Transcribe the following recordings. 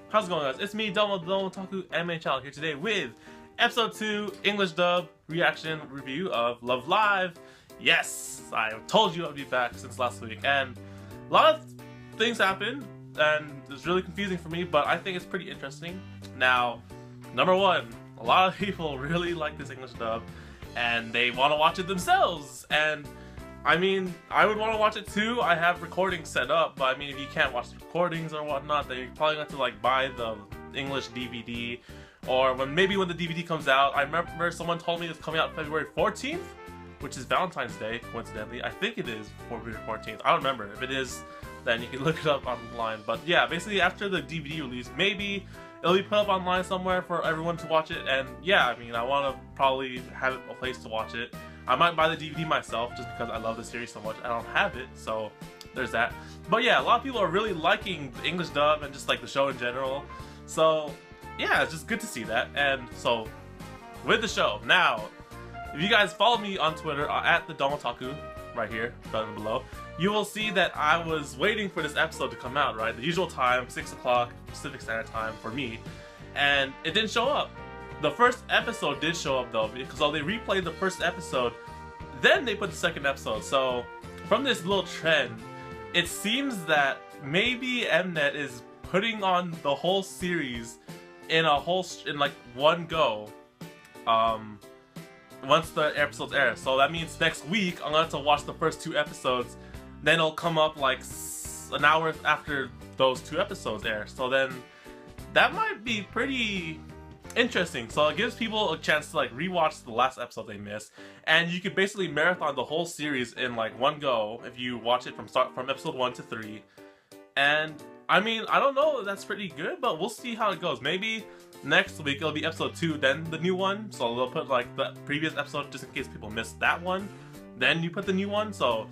How's it going, guys? It's me, Domo Taku Anime Channel, here today with episode 2 English dub reaction review of Love Live. Yes, I told you I'd be back since last week, and a lot of things happened, and it's really confusing for me, but I think it's pretty interesting. Now, number one, a lot of people really like this English dub, and they want to watch it themselves, and I mean, I would want to watch it too. I have recordings set up, but I mean, if you can't watch the recordings or whatnot, then you're probably going to have to like buy the English DVD, or maybe when the DVD comes out. I remember someone told me it's coming out February 14th, which is Valentine's Day, coincidentally. I think it is February 14th. I don't remember. If it is, then you can look it up online. But yeah, basically after the DVD release, maybe it'll be put up online somewhere for everyone to watch it. And yeah, I mean, I want to probably have a place to watch it. I might buy the DVD myself just because I love the series so much. I don't have it, so there's that. But yeah, a lot of people are really liking the English dub and just like the show in general. So yeah, it's just good to see that. And so with the show, now, if you guys follow me on Twitter at the Domotaku, right here, down below, you will see that I was waiting for this episode to come out, right? The usual time, 6 o'clock Pacific Standard Time for me, and it didn't show up. The first episode did show up though, because they replayed the first episode, then they put the second episode. So from this little trend, it seems that maybe Mnet is putting on the whole series in like one go. Once the episodes air. So that means next week I'm gonna have to watch the first 2 episodes. Then it'll come up like an hour after those 2 episodes air. So then that might be pretty interesting. So it gives people a chance to like rewatch the last episode they missed, and you could basically marathon the whole series in like one go if you watch it from episode 1 to 3. And I mean, I don't know if that's pretty good, but we'll see how it goes. Maybe next week it'll be episode 2, then the new one. So they'll put like the previous episode just in case people missed that one. Then you put the new one. So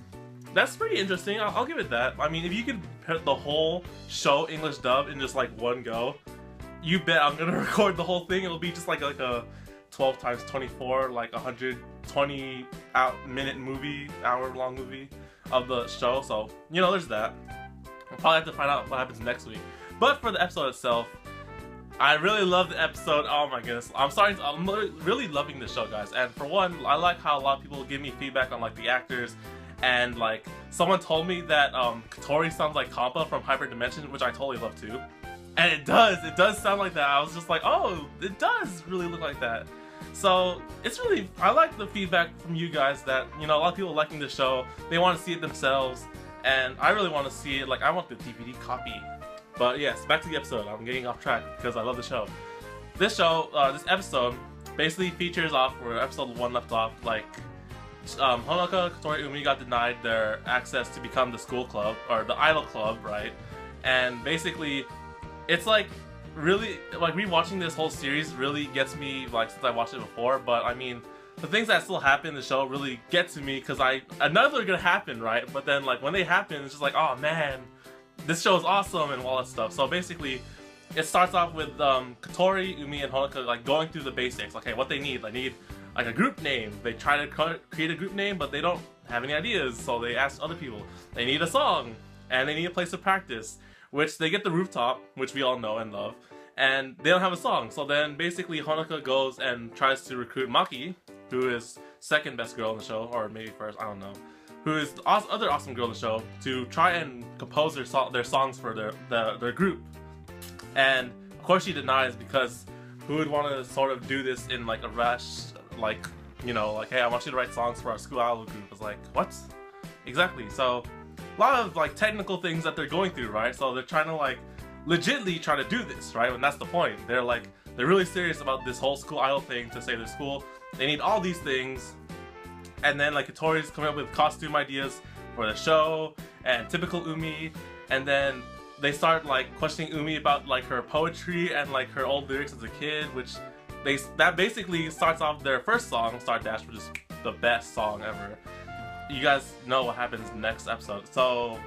that's pretty interesting. I'll give it that. I mean, if you could put the whole show English dub in just like one go, you bet I'm gonna record the whole thing. It'll be just like a 12 times 24, like 120 minute movie, hour-long movie of the show. So, you know, there's that. We'll probably have to find out what happens next week. But for the episode itself, I really love the episode. Oh my goodness, I'm really loving the show, guys. And for one, I like how a lot of people give me feedback on like the actors, and like someone told me that Katori sounds like Kampa from Hyper Dimension, which I totally love too. And it does sound like that. I was just like, oh, it does really look like that. So it's really, I like the feedback from you guys that, you know, a lot of people are liking the show. They want to see it themselves, and I really want to see it. Like, I want the DVD copy. But yes, back to the episode. I'm getting off track because I love the show. This episode basically features off where episode 1 left off. Like, Honoka, Katori, Umi got denied their access to become the school club, or the idol club, right? And basically, it's like really, like rewatching this whole series really gets me, like, since I watched it before. But I mean, the things that still happen in the show really get to me because I know they're gonna happen, right? But then like when they happen, it's just like, oh man, this show is awesome and all that stuff. So basically, it starts off with Katori, Umi, and Honoka like going through the basics. Okay, what they need like a group name. They try to create a group name, but they don't have any ideas, so they ask other people. They need a song, and they need a place to practice, which they get the rooftop, which we all know and love, and they don't have a song. So then basically Honoka goes and tries to recruit Maki, who is second best girl in the show, or maybe first, I don't know, who is the other awesome girl in the show, to try and compose their songs for their group. And of course she denies, because who would want to sort of do this in like a rush, like, you know, like, hey, I want you to write songs for our school idol group. It's like, what? Exactly. So a lot of like technical things that they're going through, right? So they're trying to like legitly try to do this, right? And that's the point. They're really serious about this whole school idol thing to save their school. They need all these things, and then like Katori's coming up with costume ideas for the show, and typical Umi, and then they start like questioning Umi about like her poetry and like her old lyrics as a kid, which that basically starts off their first song, Star Dash, which is the best song ever. You guys know what happens next episode, so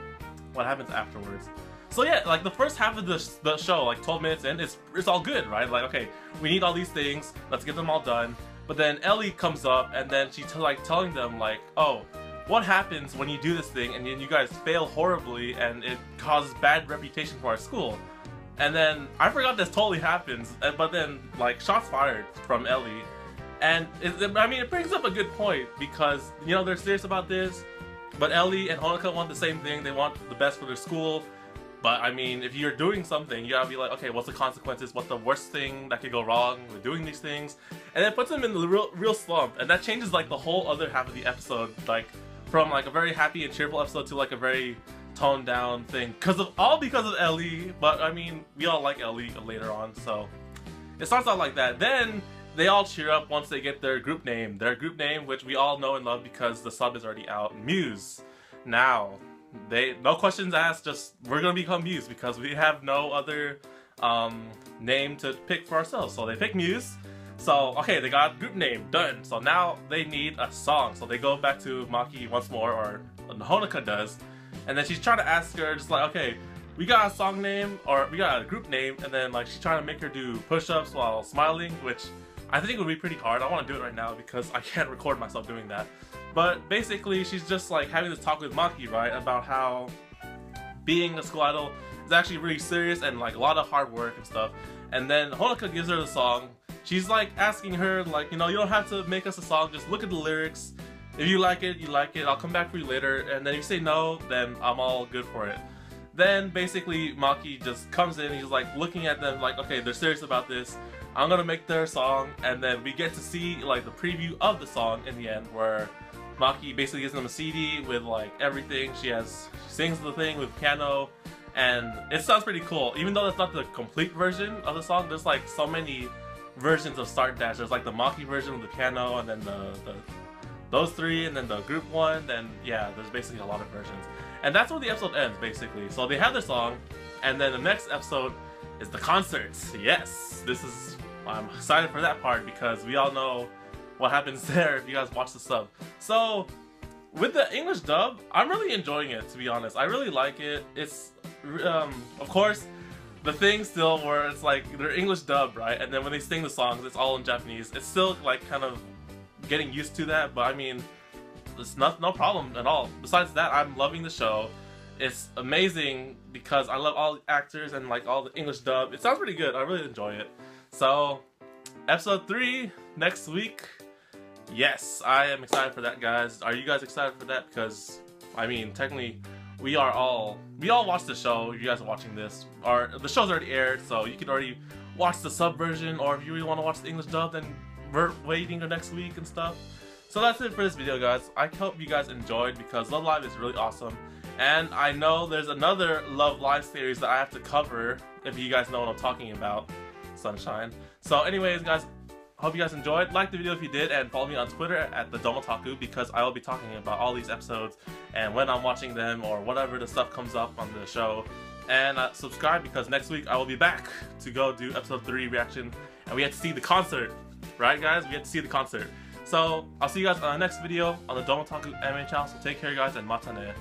what happens afterwards. So yeah, like the first half of the show, like 12 minutes in, it's all good, right? Like, okay, we need all these things, let's get them all done. But then Ellie comes up, and then she's like telling them like, oh, what happens when you do this thing and then you guys fail horribly and it causes bad reputation for our school? And then I forgot this totally happens, but then like shots fired from Ellie, and it brings up a good point because you know they're serious about this, but Ellie and Honoka want the same thing. They want the best for their school, but I mean if you're doing something, you gotta be like, okay, what's the consequences? What's the worst thing that could go wrong with doing these things? And it puts them in the real slump, and that changes like the whole other half of the episode, like from like a very happy and cheerful episode to like a very toned down thing because of Ellie. But I mean we all like Ellie later on, so it starts out like that. Then they all cheer up once they get their group name, which we all know and love because the sub is already out, Muse. Now no questions asked, just we're gonna become Muse because we have no other name to pick for ourselves, so they pick Muse. So okay, they got group name done, so now they need a song, so they go back to Maki once more, or Honoka does. And then she's trying to ask her, just like, okay, we got a song name, or we got a group name, and then like she's trying to make her do push-ups while smiling, which I think would be pretty hard. I want to do it right now because I can't record myself doing that. But basically, she's just like having this talk with Maki, right, about how being a school idol is actually really serious and like a lot of hard work and stuff. And then Honoka gives her the song. She's like asking her, like, you know, you don't have to make us a song, just look at the lyrics. If you like it, you like it. I'll come back for you later. And then if you say no, then I'm all good for it. Then basically Maki just comes in. He's like looking at them like, okay, they're serious about this. I'm gonna make their song. And then we get to see like the preview of the song in the end, where Maki basically gives them a CD with like everything. She sings the thing with piano, and it sounds pretty cool. Even though that's not the complete version of the song, there's like so many versions of Start Dash. There's like the Maki version with the piano, and then those three, and then the group one. Then yeah, there's basically a lot of versions, and that's where the episode ends basically. So they have their song, and then the next episode is the concert. Yes, I'm excited for that part because we all know what happens there if you guys watch the sub. So with the English dub, I'm really enjoying it, to be honest. I really like it. It's of course the thing still where it's like they're English dub, right? And then when they sing the songs, it's all in Japanese. It's still like kind of getting used to that, but I mean, it's no problem at all. Besides that, I'm loving the show. It's amazing because I love all the actors and like all the English dub. It sounds pretty good. I really enjoy it. So episode 3 next week. Yes, I am excited for that, guys. Are you guys excited for that? Because I mean, technically we all watched the show. You guys are watching this, or the show's already aired, so you can already watch the sub version, or if you really want to watch the English dub, then we're waiting the next week and stuff. So that's it for this video, guys. I hope you guys enjoyed because Love Live is really awesome, and I know there's another Love Live series that I have to cover if you guys know what I'm talking about, Sunshine. So anyways, guys, hope you guys enjoyed. Like the video if you did, and follow me on Twitter at the Domotaku because I will be talking about all these episodes and when I'm watching them or whatever the stuff comes up on the show. And subscribe because next week I will be back to go do episode 3 reaction, and we have to see the concert. Right, guys? We have to see the concert. So I'll see you guys on the next video on the Domotaku Anime channel. So take care, guys, and matane.